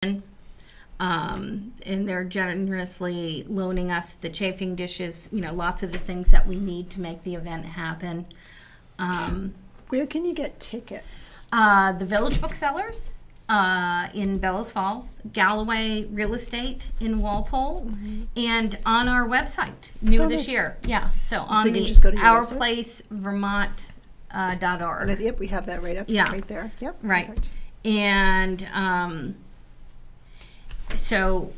And they're generously loaning us the chafing dishes, lots of the things that we need to make the event happen. Where can you get tickets? The Village Booksellers in Bellows Falls, Galloway Real Estate in Walpole, and on our website, new this year. Yeah, so on you can the just go to your website? ourplacevermont.org. Yep, we have that right up right there. Yep. Right. Perfect. And so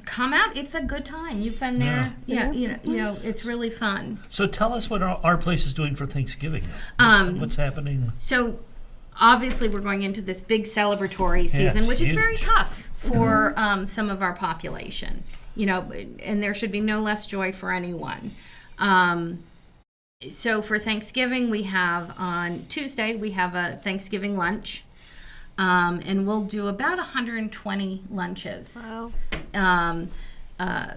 come out. It's a good time. You've been there. Yeah. It's really fun. So tell us what our place is doing for Thanksgiving. What's happening? So obviously we're going into this big celebratory season, which is very tough for some of our population. And there should be no less joy for anyone. So for Thanksgiving, we have on Tuesday, we have a Thanksgiving lunch. And we'll do about 120 lunches. Wow.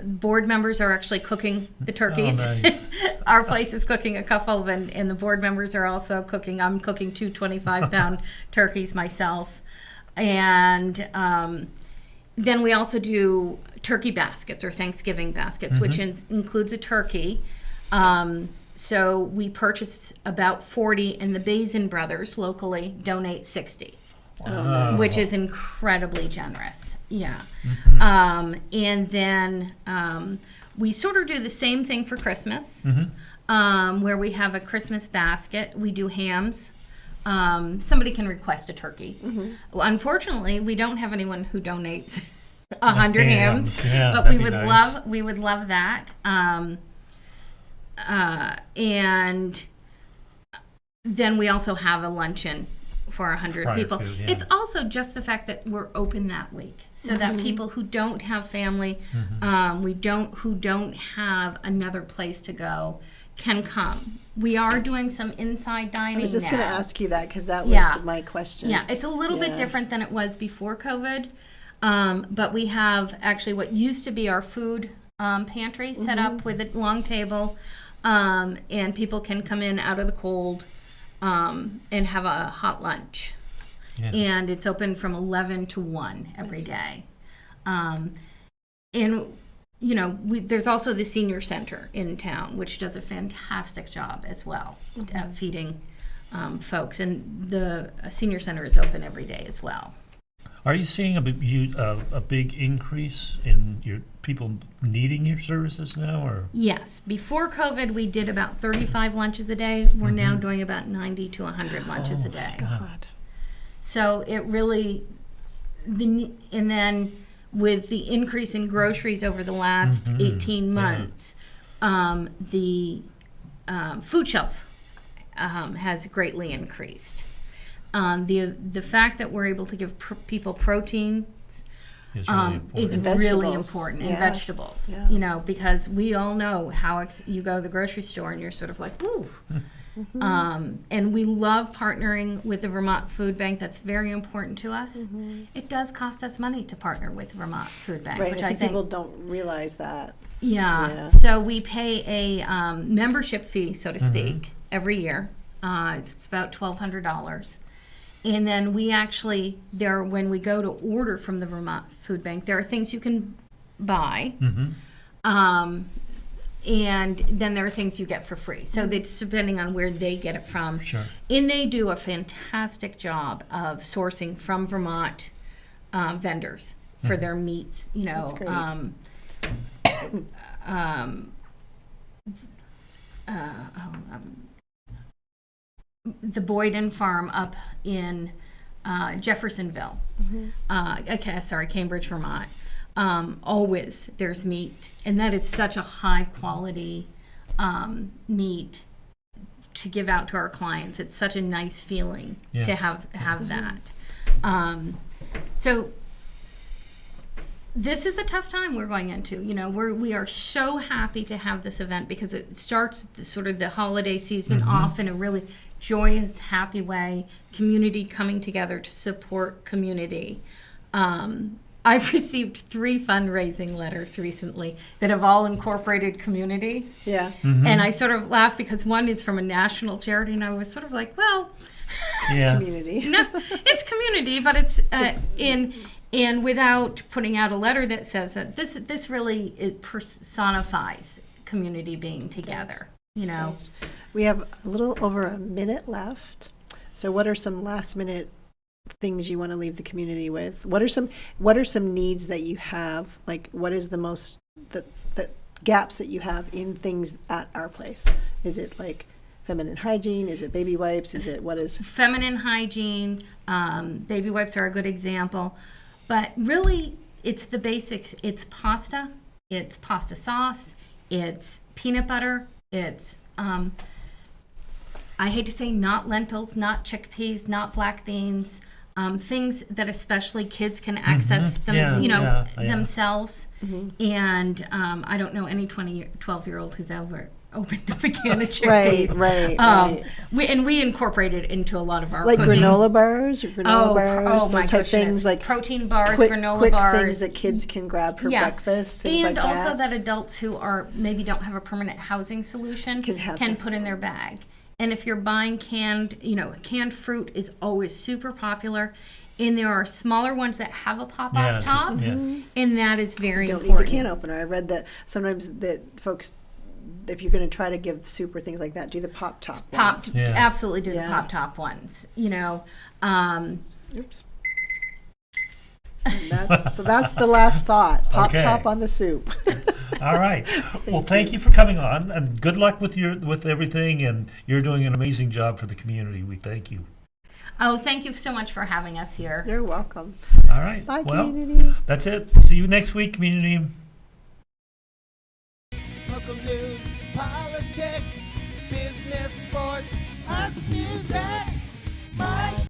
Board members are actually cooking the turkeys. Oh, nice. Our place is cooking a couple, and the board members are also cooking. I'm cooking 2 25-pound turkeys myself. And then we also do turkey baskets or Thanksgiving baskets, which includes a turkey. So we purchased about 40, and the Bazin brothers locally donate 60. Wow. Which is incredibly generous. Yeah. And then we sort of do the same thing for Christmas, where we have a Christmas basket. We do hams. Somebody can request a turkey. Well, unfortunately, we don't have anyone who donates 100 hams, Yeah, but that'd be nice. we would love that. And then we also have a luncheon for 100 Prior people. to, yeah. It's also just the fact that we're open that week, so that people who don't have family, who don't have another place to go, can come. We are doing some inside dining now. I was just going to ask you that because that was my question. Yeah, it's a little bit different than it was before COVID, but we have actually what used to be our food pantry set up with a long table, and people can come in out of the cold and have a hot lunch. Yeah. And it's open from 11 to 1 every day. And, there's also the senior center in town, which does a fantastic job as well at feeding folks. And the senior center is open every day as well. Are you seeing a big increase in your people needing your services now, or? Yes. Before COVID, we did about 35 lunches a day. We're now doing about 90 to 100 lunches a day. God. So it really, and then with the increase in groceries over the last 18 months, the food shelf has greatly increased. The fact that we're able to give people protein Is really important. is And really vegetables. important, Yeah. and vegetables. Yeah. Because we all know how you go to the grocery store and you're sort of like, ooh. And we love partnering with the Vermont Food Bank. That's very important to us. It does cost us money to partner with Vermont Food Bank, Right, which I think people don't realize that. Yeah. So we pay a membership fee, so to speak, every year. It's about $1,200. And then we actually, when we go to order from the Vermont Food Bank, there are things you can buy. And then there are things you get for free. So it's depending on where they get it from. Sure. And they do a fantastic job of sourcing from Vermont vendors for their meats. That's great. The Boyden Farm up in Jeffersonville, Cambridge, Vermont. Always there's meat, and that is such a high quality meat to give out to our clients. It's such a nice feeling to Yes. have that. So this is a tough time we're going into. We are so happy to have this event because it starts the holiday season off in a really joyous, happy way. Community coming together to support community. I've received 3 fundraising letters recently that have all incorporated community. Yeah. And I sort of laugh because one is from a national charity, and I was sort of like, well, Yeah. Community. No, it's community, but it's and without putting out a letter that says that this really it personifies community being together. You know, We have a little over a minute left. So what are some last minute things you want to leave the community with? What are some needs that you have? Like what is the most the gaps that you have in things at our place? Is it like feminine hygiene? Is it baby wipes? Is it what is feminine hygiene? Baby wipes are a good example, but really it's the basics. It's pasta sauce, it's peanut butter, it's I hate to say not lentils, not chickpeas, not black beans, things that especially kids can access themselves. And I don't know any 12-year-old who's ever opened up a can of chickpeas. Right. We incorporate it into a lot of our like cooking. granola bars, Oh my those type goodness. things like Protein bars, quick granola bars. things that kids can grab for Yes. breakfast, things and like also that. that adults who are maybe don't have a permanent housing solution can put in their bag. And if you're buying canned fruit is always super popular. And there are smaller ones that have a pop-off top, and that is very Don't important. need the can opener. I read that sometimes that folks, if you're going to try to give soup or things like that, do the pop top. ones. Absolutely do the Yeah. pop-top ones. Oops. So that's the last thought. Pop Okay. top on the soup. All right. Well, thank you for coming on, and good luck with everything. And you're doing an amazing job for the community. We thank you. Oh, thank you so much for having us here. You're welcome. All right. Bye, well, community. that's it. See you next week, community. Local news, politics, business, sports, arts, music. Mike